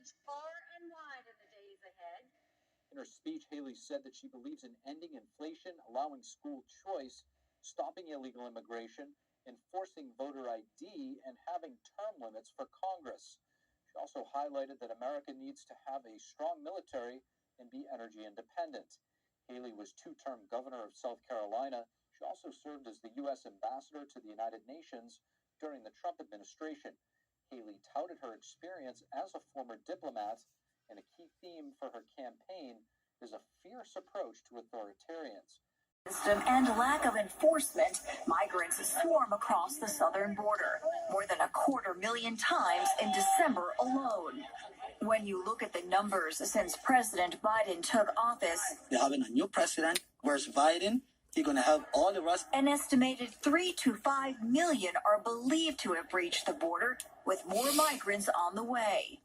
leverage far and wide in the days ahead. In her speech, Haley said that she believes in ending inflation, allowing school choice, stopping illegal immigration, enforcing voter ID, and having term limits for Congress. She also highlighted that America needs to have a strong military and be energy independent. Haley was two-term governor of South Carolina. She also served as the U.S. ambassador to the United Nations during the Trump administration. Haley touted her experience as a former diplomat, and a key theme for her campaign is a fierce approach to authoritarians. And lack of enforcement, migrants swarm across the southern border, more than 250,000 times in December alone. When you look at the numbers since President Biden took office, they're having a new president. Where's Biden? He's going to help all the rest. An estimated 3 to 5 million are believed to have breached the border, with more migrants on the way.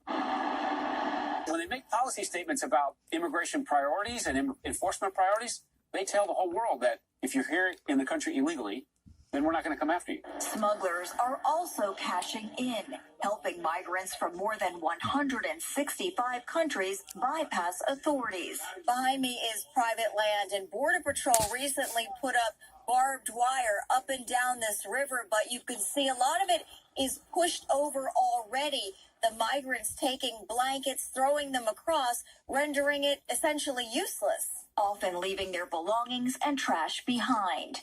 When they make policy statements about immigration priorities and enforcement priorities, they tell the whole world that if you're here in the country illegally, then we're not going to come after you. Smugglers are also cashing in, helping migrants from more than 165 countries bypass authorities. Behind me is private land, and Border Patrol recently put up barbed wire up and down this river, but you can see a lot of it is pushed over already. The migrants taking blankets, throwing them across, rendering it essentially useless. Often leaving their belongings and trash behind.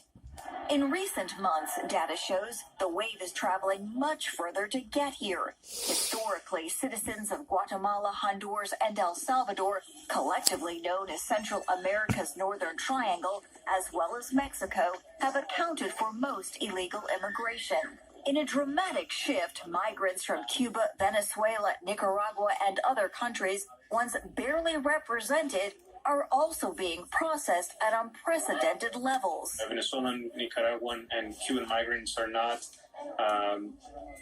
In recent months, data shows the wave is traveling much further to get here. Historically, citizens of Guatemala, Honduras, and El Salvador, collectively known as Central America's Northern Triangle, as well as Mexico, have accounted for most illegal immigration. In a dramatic shift, migrants from Cuba, Venezuela, Nicaragua, and other countries, once barely represented, are also being processed at unprecedented levels. Venezuelan, Nicaraguan, and Cuban migrants are not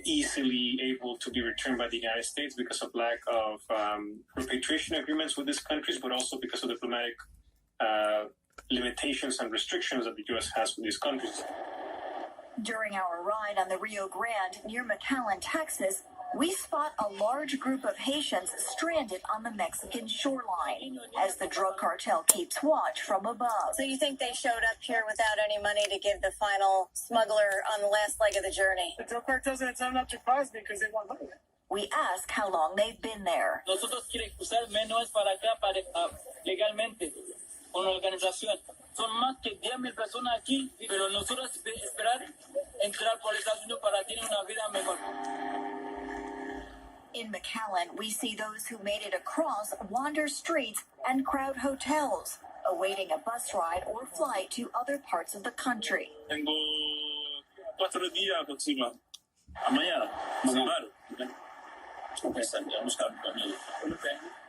easily able to be returned by the United States because of lack of repatriation agreements with these countries, but also because of diplomatic limitations and restrictions that the U.S. has with these countries. During our ride on the Rio Grande near McAllen, Texas, we spot a large group of Haitians stranded on the Mexican shoreline as the drug cartel keeps watch from above. So you think they showed up here without any money to give the final smuggler on the last leg of the journey? The drug cartels are telling up to cross because they want money. We ask how long they've been there. Nosotros quieren cruzar menos para acá legalmente con la organización. Son más que 10,000 personas aquí, pero nosotros esperar entrar por Estados Unidos para tener una vida mejor. In McAllen, we see those who made it across wander streets and crowd hotels, awaiting a bus ride or flight to other parts of the country. Tengo 4 días aproximadamente. Mañana.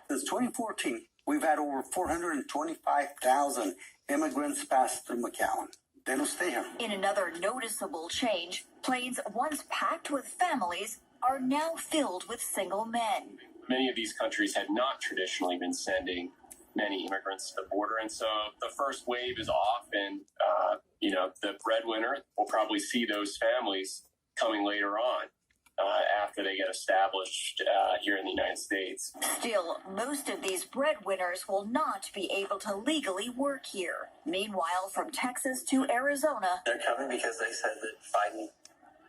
Since 2014, we've had over 425,000 immigrants pass through McAllen. They don't stay here. In another noticeable change, planes once packed with families are now filled with single men. Many of these countries had not traditionally been sending many immigrants to the border, and so the first wave is off, and the breadwinner will probably see those families coming later on after they get established here in the United States. Still, most of these breadwinners will not be able to legally work here. Meanwhile, from Texas to Arizona, they're coming because they said that Biden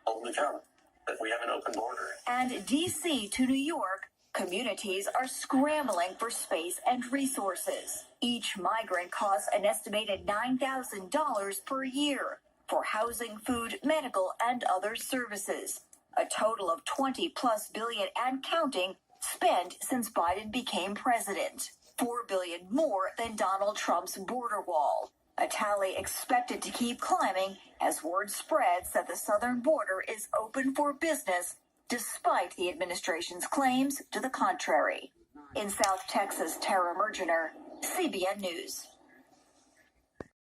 told them to come, that we have an open border. And D.C. to New York, communities are scrambling for space and resources. Each migrant costs an estimated $9,000 per year for housing, food, medical, and other services. A total of $20+ billion and counting spent since Biden became president. $4 billion more than Donald Trump's border wall. A tally expected to keep climbing as word spreads that the southern border is open for business, despite the administration's claims to the contrary. In South Texas, Tara Mergener, CBN News.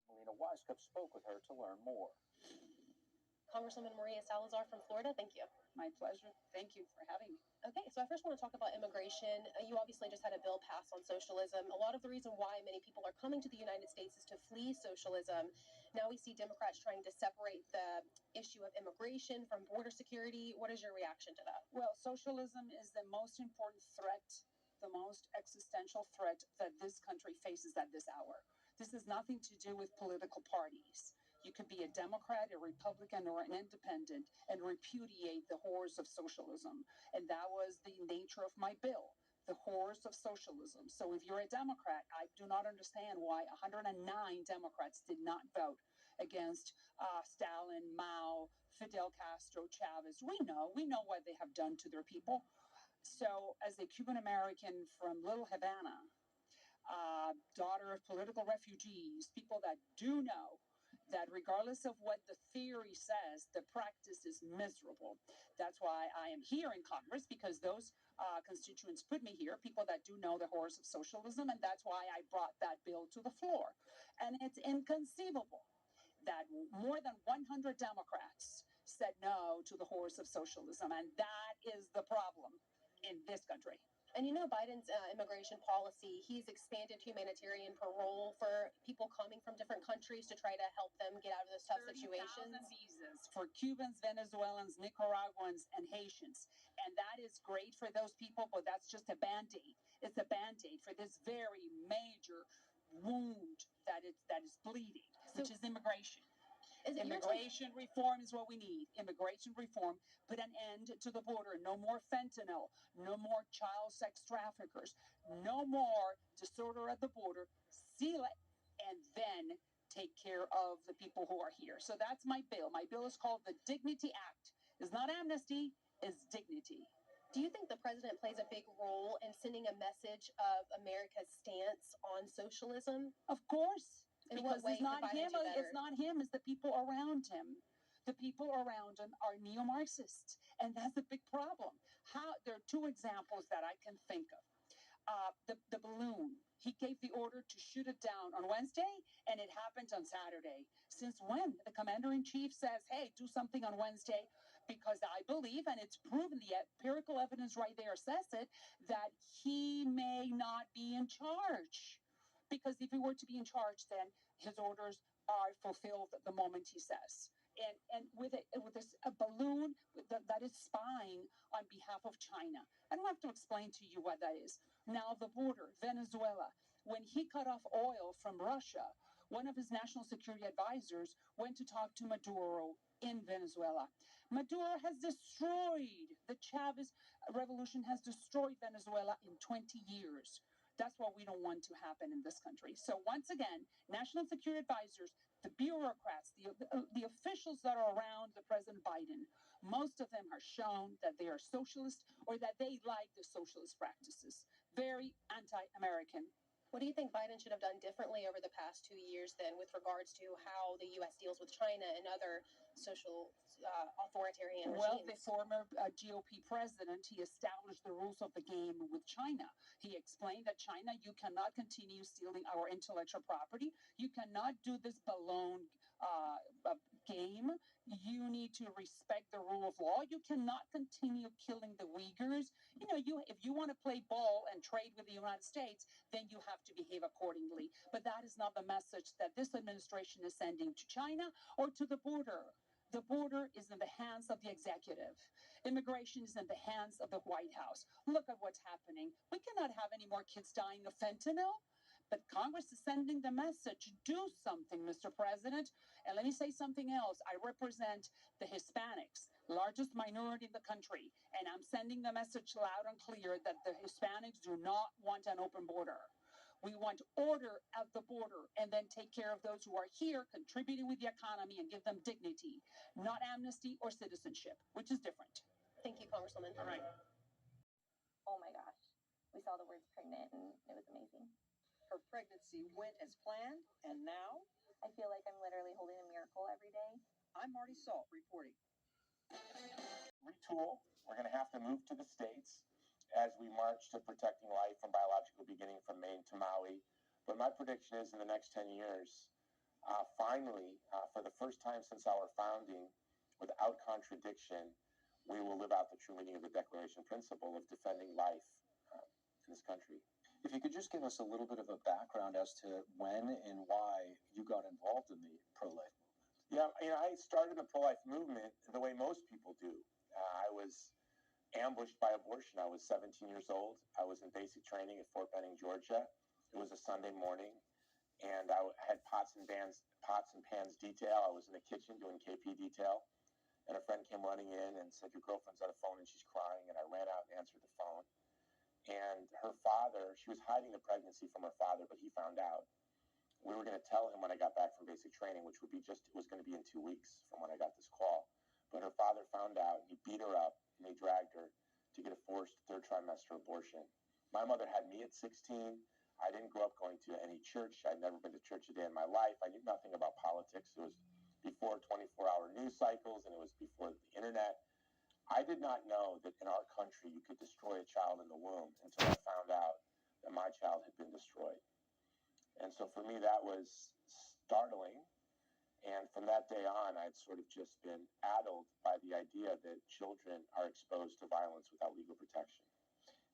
Melina Wisecup spoke with her to learn more. Congresswoman Maria Salazar from Florida, thank you. My pleasure. Thank you for having me. Okay, so I first want to talk about immigration. You obviously just had a bill passed on socialism. A lot of the reason why many people are coming to the United States is to flee socialism. Now we see Democrats trying to separate the issue of immigration from border security. What is your reaction to that? Well, socialism is the most important threat the most existential threat that this country faces at this hour. This has nothing to do with political parties. You could be a Democrat, a Republican, or an independent and repudiate the horrors of socialism. And that was the nature of my bill, the horrors of socialism. So if you're a Democrat, I do not understand why 109 Democrats did not vote against Stalin, Mao, Fidel Castro, Chavez. We know what they have done to their people. So as a Cuban American from Little Havana, daughter of political refugees, people that do know that regardless of what the theory says, the practice is miserable. That's why I am here in Congress, because those constituents put me here, people that do know the horrors of socialism, and that's why I brought that bill to the floor. And it's inconceivable that more than 100 Democrats said no to the horrors of socialism, and that is the problem in this country. And you know, Biden's immigration policy, he's expanded humanitarian parole for people coming from different countries to try to help them get out of those tough situations. Visas for Cubans, Venezuelans, Nicaraguans, and Haitians. And that is great for those people, but that's just a Band-Aid. It's a Band-Aid for this very major wound that is bleeding, which is immigration. Immigration reform is what we need. Immigration reform. Put an end to the border. No more fentanyl. No more child sex traffickers. No more disorder at the border. Seal it, and then take care of the people who are here. So that's my bill. My bill is called the Dignity Act. It's not amnesty, it's dignity. Do you think the president plays a big role in sending a message of America's stance on socialism? Of course. In Because what way it's not could Biden him. do better? It's not him. It's the people around him. The people around him are neo-Marxists, and that's a big problem. There are two examples that I can think of. The balloon. He gave the order to shoot it down on Wednesday, and it happened on Saturday. Since when? The commander-in-chief says, hey, do something on Wednesday, because I believe, and it's proven, the empirical evidence right there says it, that he may not be in charge. Because if he were to be in charge, then his orders are fulfilled the moment he says. And with a balloon that is spying on behalf of China. I don't have to explain to you what that is. Now the border, Venezuela. When he cut off oil from Russia, one of his national security advisors went to talk to Maduro in Venezuela. Maduro has destroyed, the Chavez revolution has destroyed Venezuela in 20 years. That's what we don't want to happen in this country. So once again, national security advisors, the bureaucrats, the officials that are around the President Biden, most of them are shown that they are socialist or that they like the socialist practices. Very anti-American. What do you think Biden should have done differently over the past 2 years then with regards to how the U.S. deals with China and other social authoritarian regimes? Well, the former GOP president, he established the rules of the game with China. He explained that China, you cannot continue stealing our intellectual property. You cannot do this balloon game. You need to respect the rule of law. You cannot continue killing the Uyghurs. You know, if you want to play ball and trade with the United States, then you have to behave accordingly. But that is not the message that this administration is sending to China or to the border. The border is in the hands of the executive. Immigration is in the hands of the White House. Look at what's happening. We cannot have any more kids dying of fentanyl. But Congress is sending the message, do something, Mr. President. And let me say something else. I represent the Hispanics, largest minority in the country. And I'm sending the message loud and clear that the Hispanics do not want an open border. We want order at the border and then take care of those who are here contributing with the economy and give them dignity, not amnesty or citizenship, which is different. Thank you, Congresswoman. All right. Oh my gosh. We saw the words pregnant and it was amazing. Her pregnancy went as planned, and now I feel like I'm literally holding a miracle every day. I'm Marty Salt reporting. Retool. We're going to have to move to the States as we march to protecting life from biological beginning from Maine to Maui. But my prediction is in the next 10 years, finally, for the first time since our founding, without contradiction, we will live out the true meaning of the Declaration principle of defending life in this country. If you could just give us a little bit of a background as to when and why you got involved in the pro-life movement. Yeah, I started the pro-life movement the way most people do. I was ambushed by abortion. I was 17 years old. I was in basic training at Fort Benning, Georgia. It was a Sunday morning, and I had pots and pans detail. I was in the kitchen doing KP detail, and a friend came running in and said, "Your girlfriend's on the phone and she's crying." And I ran out and answered the phone. And her father, she was hiding the pregnancy from her father, but he found out. We were going to tell him when I got back from basic training, which was going to be in 2 weeks from when I got this call. But her father found out, and he beat her up, and he dragged her to get a forced third trimester abortion. My mother had me at 16. I didn't grow up going to any church. I'd never been to church a day in my life. I knew nothing about politics. It was before 24-hour news cycles, and it was before the internet. I did not know that in our country you could destroy a child in the womb until I found out that my child had been destroyed. And so for me, that was startling. And from that day on, I'd sort of just been addled by the idea that children are exposed to violence without legal protection.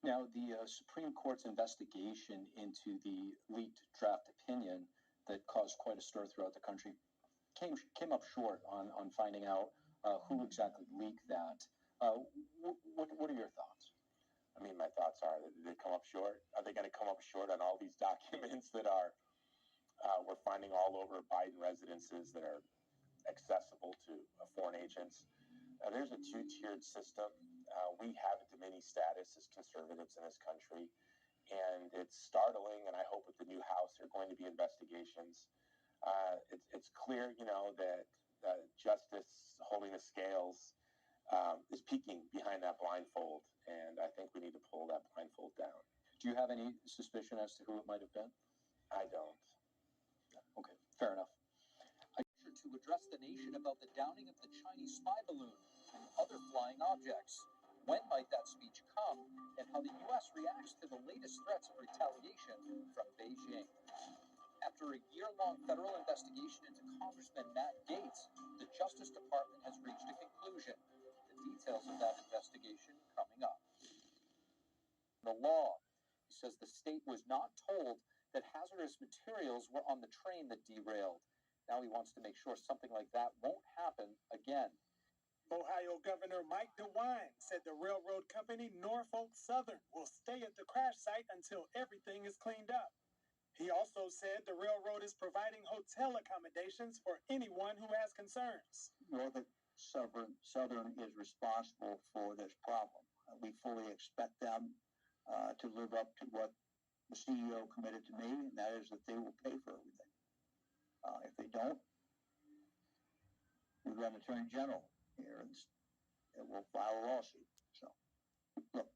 Now, the Supreme Court's investigation into the leaked draft opinion that caused quite a stir throughout the country came up short on finding out who exactly leaked that. What are your thoughts? I mean, my thoughts are, did they come up short? Are they going to come up short on all these documents that are we're finding all over Biden residences that are accessible to foreign agents? There's a two-tiered system. We have a domini status as conservatives in this country, and it's startling, and I hope with the new House there are going to be investigations. It's clear, that justice holding the scales is peeking behind that blindfold, and I think we need to pull that blindfold down. Do you have any suspicion as to who it might have been? I don't. Okay, fair enough. To address the nation about the downing of the Chinese spy balloon and other flying objects. When might that speech come, and how the U.S. reacts to the latest threats of retaliation from Beijing? After a year-long federal investigation into Congressman Matt Gaetz, the Justice Department has reached a conclusion. The details of that investigation coming up. The law says the state was not told that hazardous materials were on the train that derailed. Now he wants to make sure something like that won't happen again. Ohio Governor Mike DeWine said the railroad company Norfolk Southern will stay at the crash site until everything is cleaned up. He also said the railroad is providing hotel accommodations for anyone who has concerns. Norfolk Southern is responsible for this problem. We fully expect them to live up to what the CEO committed to me, and that is that they will pay for everything. If they don't, we've got an attorney general here, and we'll file a lawsuit. So, look,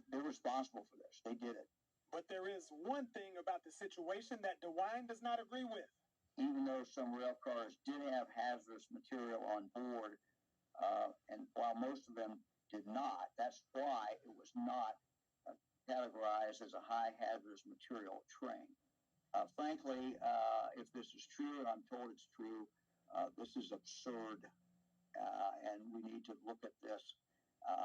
they're responsible for this. They did it. But there is one thing about the situation that DeWine does not agree with. Even though some rail cars did have hazardous material on board, and while most of them did not, that's why it was not categorized as a high hazardous material train. Frankly, if this is true, and I'm told it's true, this is absurd, and we need to look at this,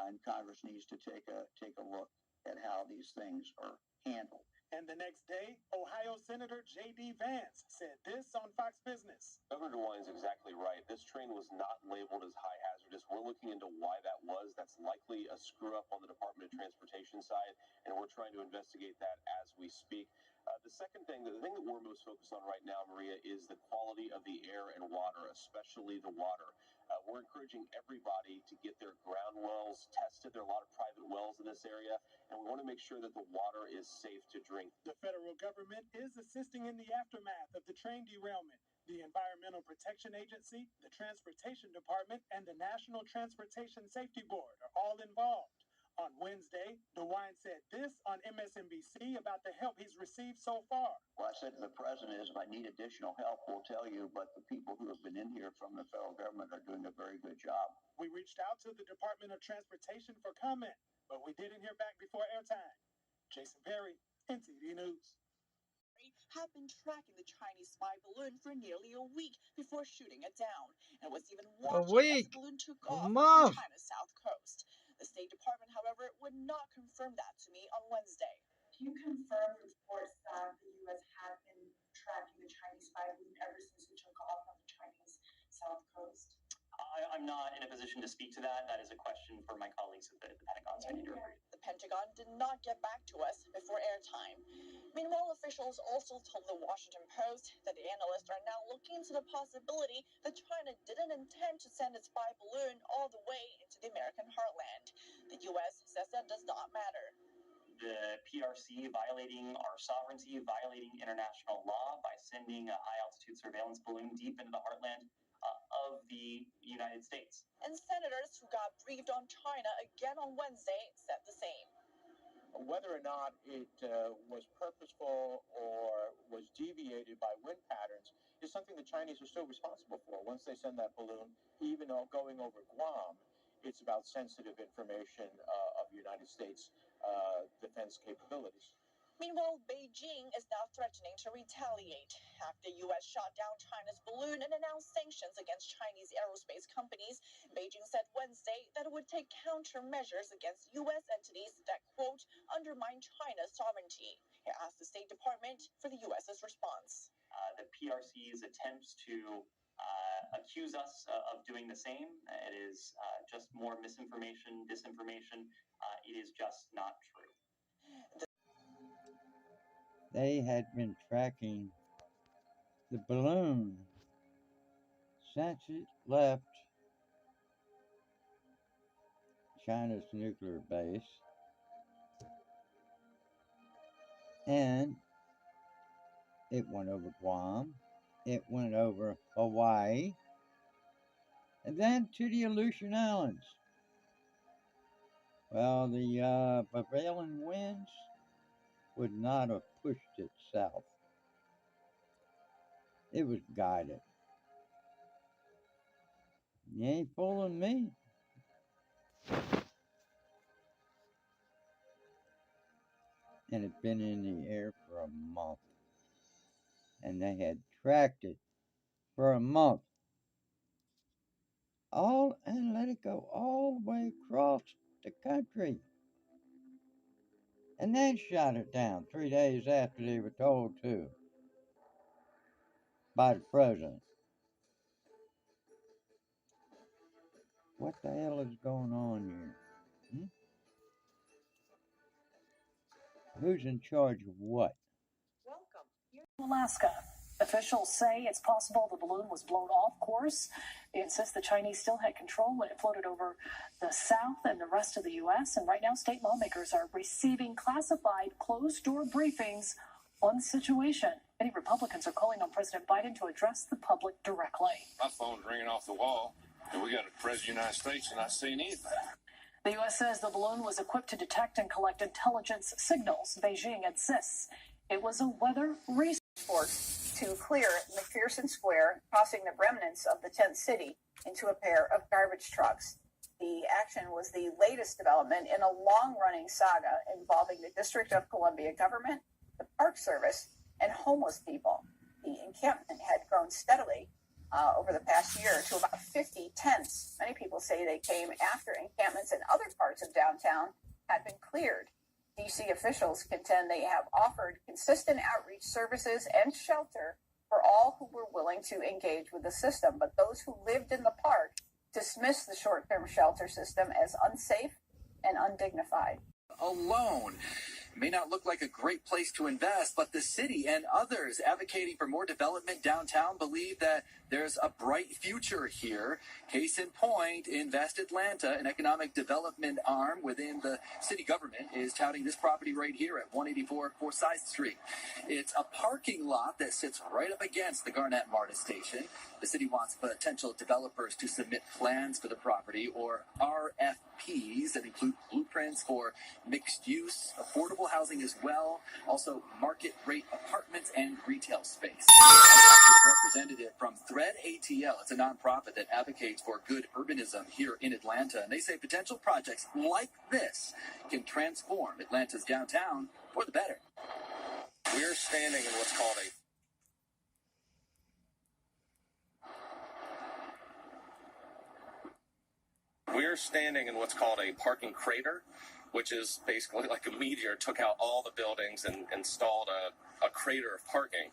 and Congress needs to take a look at how these things are handled. And the next day, Ohio Senator J.D. Vance said this on Fox Business. Governor DeWine is exactly right. This train was not labeled as high hazardous. We're looking into why that was. That's likely a screw up on the Department of Transportation side, and we're trying to investigate that as we speak. The second thing, the thing that we're most focused on right now, Maria, is the quality of the air and water, especially the water. We're encouraging everybody to get their ground wells tested. There are a lot of private wells in this area, and we want to make sure that the water is safe to drink. The federal government is assisting in the aftermath of the train derailment. The Environmental Protection Agency, the Transportation Department, and the National Transportation Safety Board are all involved. On Wednesday, DeWine said this on MSNBC about the help he's received so far. What I said to the president is, if I need additional help, we'll tell you, but the people who have been in here from the federal government are doing a very good job. We reached out to the Department of Transportation for comment, but we didn't hear back before airtime. Jason Perry, NTD News. Have been tracking the Chinese spy balloon for nearly a week before shooting it down, and was even watching as the balloon took off from China's south coast. The State Department, however, would not confirm that to me on Wednesday. Do you confirm reports that the U.S. had been tracking the Chinese spy balloon ever since it took off on the Chinese south coast? I'm not in a position to speak to that. That is a question for my colleagues at the Pentagon, so I need to refer. The Pentagon did not get back to us before airtime. Meanwhile, officials also told the Washington Post that the analysts are now looking into the possibility that China didn't intend to send its spy balloon all the way into the American heartland. The U.S. says that does not matter. The PRC violating our sovereignty, violating international law by sending a high-altitude surveillance balloon deep into the heartland of the United States. And senators who got briefed on China again on Wednesday said the same. Whether or not it was purposeful or was deviated by wind patterns is something the Chinese are still responsible for. Once they send that balloon, even though going over Guam, it's about sensitive information of United States defense capabilities. Meanwhile, Beijing is now threatening to retaliate after the U.S. shot down China's balloon and announced sanctions against Chinese aerospace companies. Beijing said Wednesday that it would take countermeasures against U.S. entities that, quote, undermine China's sovereignty. It asked the State Department for the U.S.'s response. The PRC's attempts to accuse us of doing the same, it is just more misinformation, disinformation. It is just not true. They had been tracking the balloon since it left China's nuclear base, and it went over Guam, it went over Hawaii, and then to the Aleutian Islands. Well, the prevailing winds would not have pushed it south. It was guided. You ain't fooling me. And it'd been in the air for a month. And they had tracked it for a month. And let it go all the way across the country. And then shot it down 3 days after they were told to by the president. What the hell is going on here? Who's in charge of what? Alaska. Officials say it's possible the balloon was blown off course. They insist the Chinese still had control when it floated over the South and the rest of the U.S. And right now, state lawmakers are receiving classified closed-door briefings on the situation. Many Republicans are calling on President Biden to address the public directly. My phone's ringing off the wall, and we got a president of the United States and not seeing anything. The U.S. says the balloon was equipped to detect and collect intelligence signals. Beijing insists it was a weather resource. To clear McPherson Square, tossing the remnants of the tent city into a pair of garbage trucks. The action was the latest development in a long-running saga involving the District of Columbia government, the Park Service, and homeless people. The encampment had grown steadily over the past year to about 50 tents. Many people say they came after encampments in other parts of downtown had been cleared. D.C. officials contend they have offered consistent outreach services and shelter for all who were willing to engage with the system, but those who lived in the park dismissed the short-term shelter system as unsafe and undignified. Alone may not look like a great place to invest, but the city and others advocating for more development downtown believe that there's a bright future here. Case in point, Invest Atlanta, an economic development arm within the city government, is touting this property right here at 184 Forsyth Street. It's a parking lot that sits right up against the Garnett MARTA station. The city wants potential developers to submit plans for the property, or RFPs, that include blueprints for mixed use, affordable housing as well, also market rate apartments and retail space. A representative from Thread ATL, it's a nonprofit that advocates for good urbanism here in Atlanta, and they say potential projects like this can transform Atlanta's downtown for the better. We're standing in what's called a parking crater, which is basically like a meteor took out all the buildings and installed a crater of parking.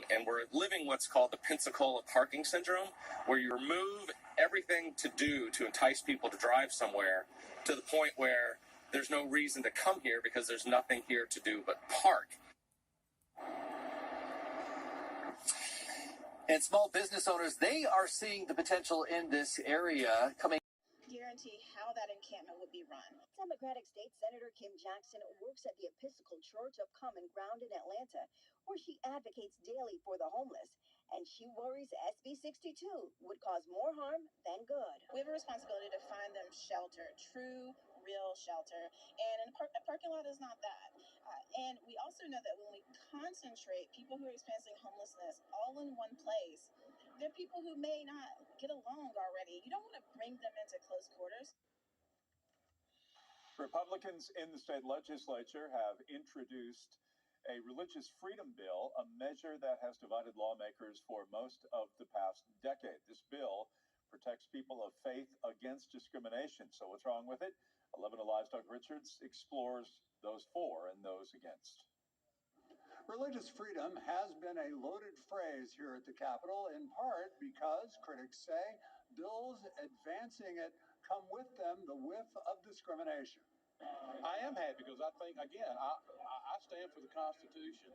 And we're living what's called the Pensacola parking syndrome, where you remove everything to do to entice people to drive somewhere, to the point where there's no reason to come here because there's nothing here to do but park. And small business owners, they are seeing the potential in this area coming. Guarantee how that encampment would be run. Democratic State Senator Kim Jackson works at the Episcopal Church of Common Ground in Atlanta, where she advocates daily for the homeless. And she worries SB 62 would cause more harm than good. We have a responsibility to find them shelter, true, real shelter. And a parking lot is not that. And we also know that when we concentrate people who are experiencing homelessness all in one place, there are people who may not get along already. You don't want to bring them into close quarters. Republicans in the state legislature have introduced a religious freedom bill, a measure that has divided lawmakers for most of the past decade. This bill protects people of faith against discrimination. So what's wrong with it? 11 Alive's Doug Richards explores those for and those against. Religious freedom has been a loaded phrase here at the Capitol, in part because critics say bills advancing it come with them the whiff of discrimination. I am happy because I think, again, I stand for the Constitution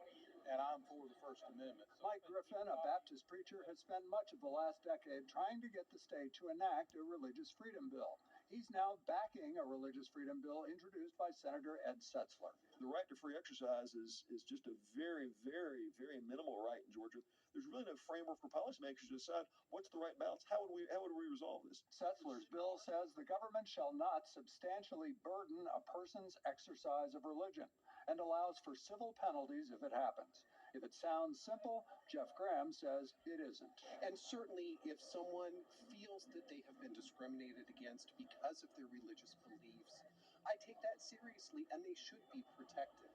and I'm for the First Amendment. Mike Griffin, a Baptist preacher, has spent much of the last decade trying to get the state to enact a religious freedom bill. He's now backing a religious freedom bill introduced by Senator Ed Setzler. The right to free exercise is just a very, very, very minimal right in Georgia. There's really no framework for policymakers to decide what's the right balance. How would we resolve this? Setzler's bill says the government shall not substantially burden a person's exercise of religion and allows for civil penalties if it happens. If it sounds simple, Jeff Graham says it isn't. And certainly if someone feels that they have been discriminated against because of their religious beliefs, I take that seriously and they should be protected.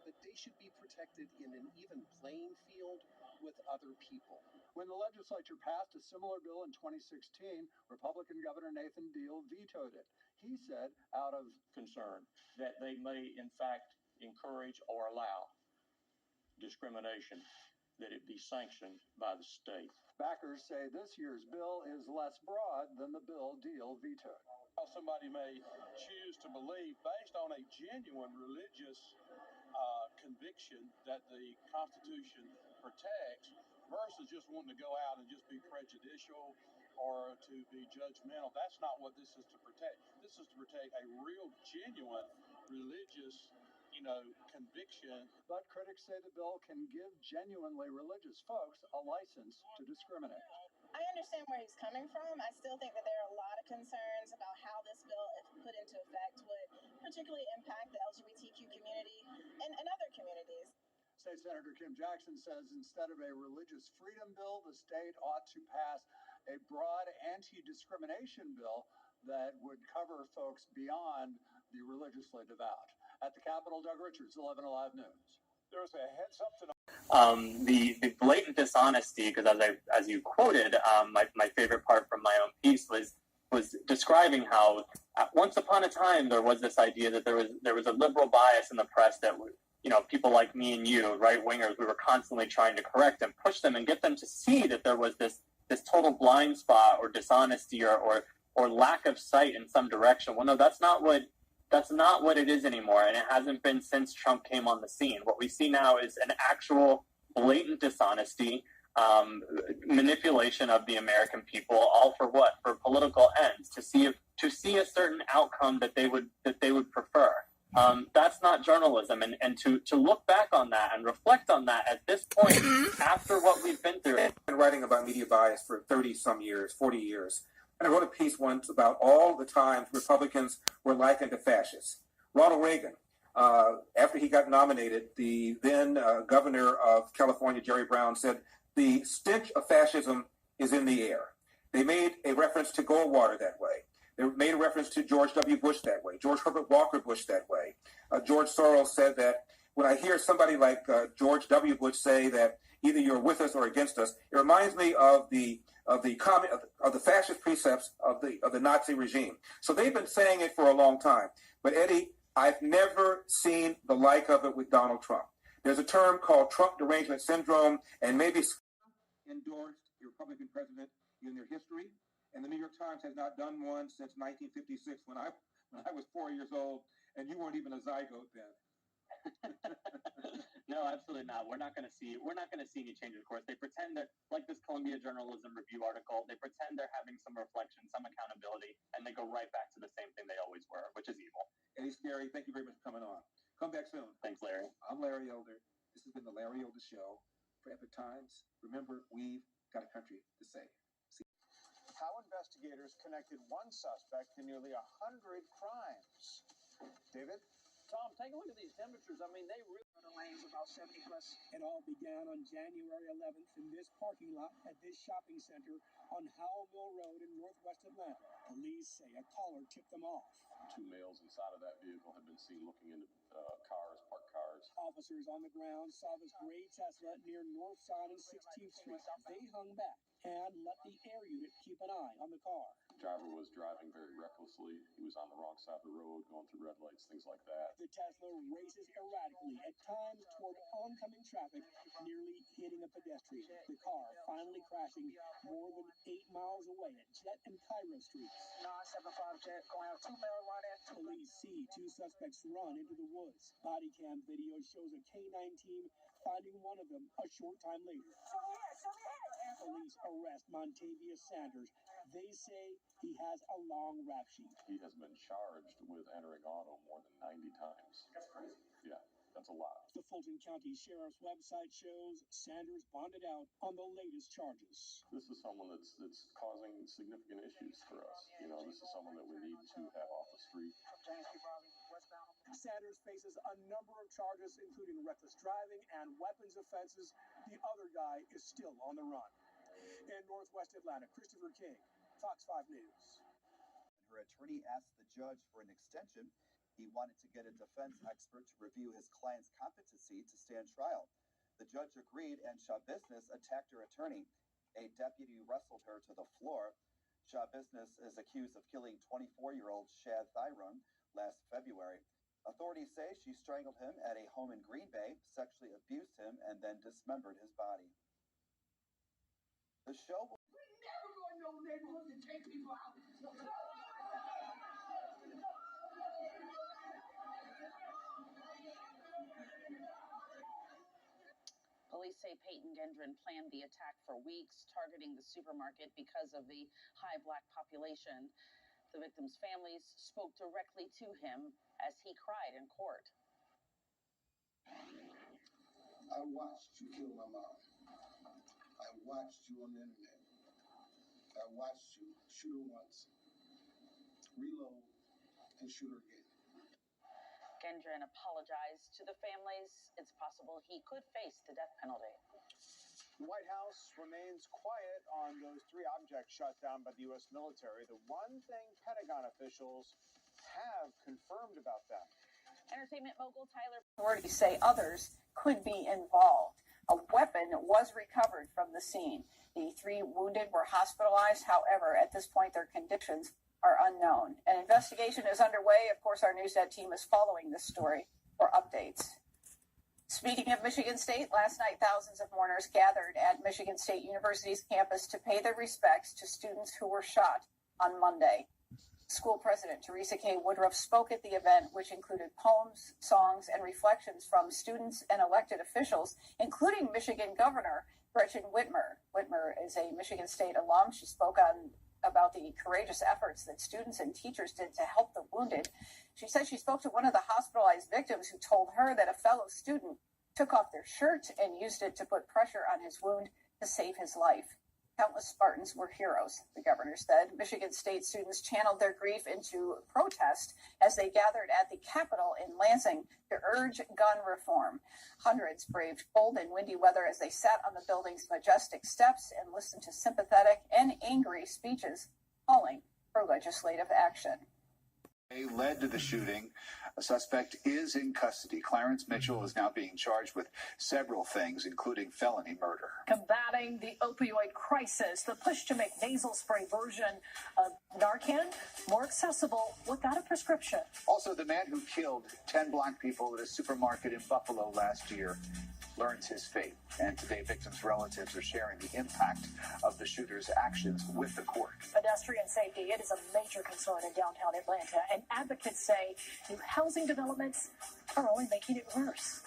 But they should be protected in an even playing field with other people. When the legislature passed a similar bill in 2016, Republican Governor Nathan Deal vetoed it. He said, out of concern that they may, in fact, encourage or allow discrimination, that it be sanctioned by the state. Backers say this year's bill is less broad than the bill Deal vetoed. Somebody may choose to believe, based on a genuine religious conviction that the Constitution protects, versus just wanting to go out and just be prejudicial or to be judgmental. That's not what this is to protect. This is to protect a real, genuine religious conviction. But critics say the bill can give genuinely religious folks a license to discriminate. I understand where he's coming from. I still think that there are a lot of concerns about how this bill, if put into effect, would particularly impact the LGBTQ community and other communities. State Senator Kim Jackson says instead of a religious freedom bill, the state ought to pass a broad anti-discrimination bill that would cover folks beyond the religiously devout. At the Capitol, Doug Richards, 11 Alive News. There's a heads up tonight. The blatant dishonesty, because as you quoted, my favorite part from my own piece was describing how once upon a time there was this idea that there was a liberal bias in the press that people like me and you, right wingers, we were constantly trying to correct and push them and get them to see that there was this total blind spot or dishonesty or lack of sight in some direction. Well, no, that's not what it is anymore, and it hasn't been since Trump came on the scene. What we see now is an actual blatant dishonesty, manipulation of the American people, all for what? For political ends, to see a certain outcome that they would prefer. That's not journalism, and to look back on that and reflect on that at this point, after what we've been through. I've been writing about media bias for 30-some years, 40 years. And I wrote a piece once about all the times Republicans were likened to fascists. Ronald Reagan, after he got nominated, the then governor of California, Jerry Brown, said, the stench of fascism is in the air. They made a reference to Goldwater that way. They made a reference to George W. Bush that way, George Herbert Walker Bush that way. George Soros said that when I hear somebody like George W. Bush say that either you're with us or against us, it reminds me of the fascist precepts of the Nazi regime. So they've been saying it for a long time. But Eddie, I've never seen the like of it with Donald Trump. There's a term called Trump derangement syndrome, and maybe endorsed a Republican president in their history. And the New York Times has not done one since 1956 when I was 4 years old, and you weren't even a zygote then. No, absolutely not. We're not going to see any change, of course. They pretend that, like this Columbia Journalism Review article, they pretend they're having some reflection, some accountability, and they go right back to the same thing they always were, which is evil. Eddie Scary, thank you very much for coming on. Come back soon. Thanks, Larry. I'm Larry Elder. This has been the Larry Elder Show for Epic Times. Remember, we've got a country to save. How investigators connected one suspect to nearly 100 crimes. David? Tom, take a look at these temperatures. I mean, they really are the lanes about 70 plus. It all began on January 11th in this parking lot at this shopping center on Howell Mill Road in northwest Atlanta. Police say a caller tipped them off. 2 males inside of that vehicle have been seen looking into parked cars. Officers on the ground saw this gray Tesla near North Side and 16th Street. They hung back and let the air unit keep an eye on the car. The driver was driving very recklessly. He was on the wrong side of the road, going through red lights, things like that. The Tesla races erratically, at times toward oncoming traffic, nearly hitting a pedestrian. The car finally crashing more than 8 miles away at Jet and Cairo Streets. 975 Jet going out 2 male run in. Police see 2 suspects run into the woods. Body cam video shows a K-9 team finding one of them a short time later. Police arrest Montavious Sanders. They say he has a long rap sheet. He has been charged with entering auto more than 90 times. That's crazy. Yeah, that's a lot. The Fulton County Sheriff's website shows Sanders bonded out on the latest charges. This is someone that's causing significant issues for us. You know, this is someone that we need to have off the street. Sanders faces a number of charges, including reckless driving and weapons offenses. The other guy is still on the run. In northwest Atlanta, Christopher King, Fox 5 News. Her attorney asked the judge for an extension. He wanted to get a defense expert to review his client's competency to stand trial. The judge agreed, and Shaw Business attacked her attorney. A deputy wrestled her to the floor. Shaw Business is accused of killing 24-year-old Shad Thyron last February. Authorities say she strangled him at a home in Green Bay, sexually abused him, and then dismembered his body. The show will... We're never going to no neighborhood to take people out. Police say Peyton Gendron planned the attack for weeks, targeting the supermarket because of the high Black population. The victims' families spoke directly to him as he cried in court. I watched you kill my mom. I watched you on the internet. I watched you shoot her once, reload, and shoot her again. Gendron apologized to the families. It's possible he could face the death penalty. The White House remains quiet on those 3 objects shot down by the U.S. military. The one thing Pentagon officials have confirmed about them. Entertainment mogul Tyler. Authorities say others could be involved. A weapon was recovered from the scene. The 3 wounded were hospitalized. However, at this point, their conditions are unknown. An investigation is underway. Of course, our NewsNet team is following this story for updates. Speaking of Michigan State, last night thousands of mourners gathered at Michigan State University's campus to pay their respects to students who were shot on Monday. School President Teresa K. Woodruff spoke at the event, which included poems, songs, and reflections from students and elected officials, including Michigan Governor Gretchen Whitmer. Whitmer is a Michigan State alum. She spoke about the courageous efforts that students and teachers did to help the wounded. She said she spoke to one of the hospitalized victims who told her that a fellow student took off their shirt and used it to put pressure on his wound to save his life. Countless Spartans were heroes, the governor said. Michigan State students channeled their grief into protest as they gathered at the Capitol in Lansing to urge gun reform. Hundreds braved cold and windy weather as they sat on the building's majestic steps and listened to sympathetic and angry speeches calling for legislative action. Led to the shooting. A suspect is in custody. Clarence Mitchell is now being charged with several things, including felony murder. Combating the opioid crisis, the push to make nasal spray version of Narcan more accessible without a prescription. Also, the man who killed 10 black people at a supermarket in Buffalo last year learns his fate. And today, victims' relatives are sharing the impact of the shooter's actions with the court. Pedestrian safety, it is a major concern in downtown Atlanta, and advocates say new housing developments are only making it worse.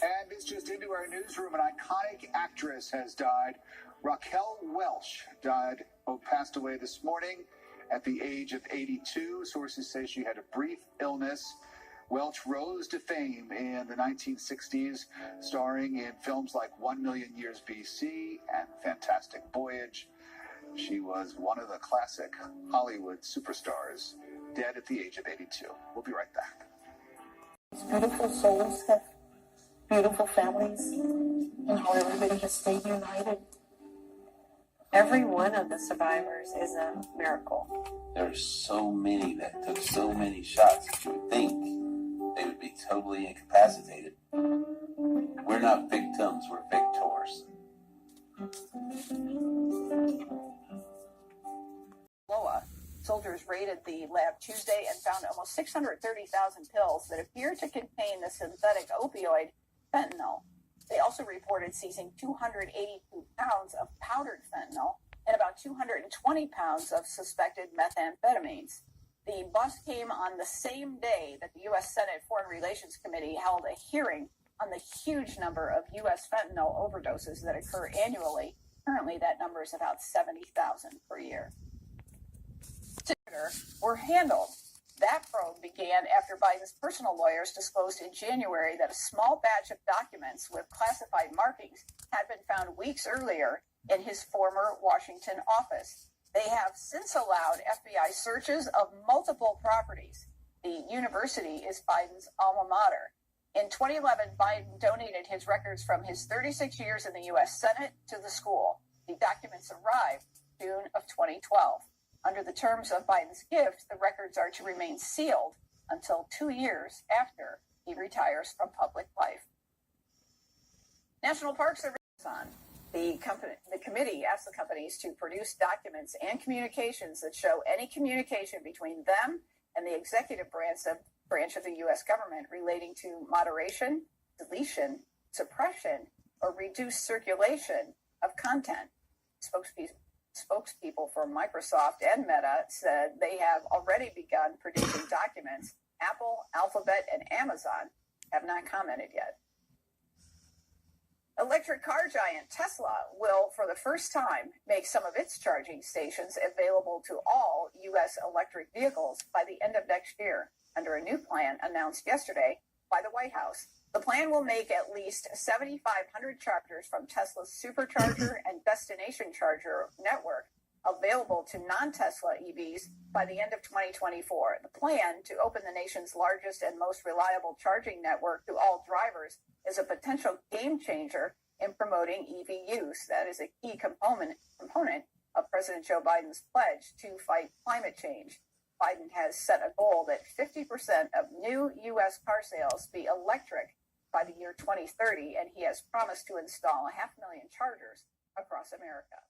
And it's just into our newsroom. An iconic actress has died. Raquel Welch passed away this morning at the age of 82. Sources say she had a brief illness. Welch rose to fame in the 1960s, starring in films like 1 Million Years BC and Fantastic Voyage. She was one of the classic Hollywood superstars, dead at the age of 82. We'll be right back. These beautiful souls have beautiful families, and how everybody has stayed united. Every one of the survivors is a miracle. There's so many that took so many shots that you would think they would be totally incapacitated. We're not victims, we're victors. Loa. Soldiers raided the lab Tuesday and found almost 630,000 pills that appear to contain the synthetic opioid fentanyl. They also reported seizing 282 pounds of powdered fentanyl and about 220 pounds of suspected methamphetamines. The bust came on the same day that the U.S. Senate Foreign Relations Committee held a hearing on the huge number of U.S. fentanyl overdoses that occur annually. Currently, that number is about 70,000 per year. Were handled. That probe began after Biden's personal lawyers disclosed in January that a small batch of documents with classified markings had been found weeks earlier in his former Washington office. They have since allowed FBI searches of multiple properties. The university is Biden's alma mater. In 2011, Biden donated his records from his 36 years in the U.S. Senate to the school. The documents arrived June of 2012. Under the terms of Biden's gift, the records are to remain sealed until 2 years after he retires from public life. National Park Service on. The committee asked the companies to produce documents and communications that show any communication between them and the executive branch of the U.S. government relating to moderation, deletion, suppression, or reduced circulation of content. Spokespeople for Microsoft and Meta said they have already begun producing documents. Apple, Alphabet, and Amazon have not commented yet. Electric car giant Tesla will, for the first time, make some of its charging stations available to all U.S. electric vehicles by the end of next year, under a new plan announced yesterday by the White House. The plan will make at least 7,500 chargers from Tesla's Supercharger and Destination Charger network available to non-Tesla EVs by the end of 2024. The plan to open the nation's largest and most reliable charging network to all drivers is a potential game changer in promoting EV use. That is a key component of President Joe Biden's pledge to fight climate change. Biden has set a goal that 50% of new U.S. car sales be electric by the year 2030, and he has promised to install 500,000 chargers across America.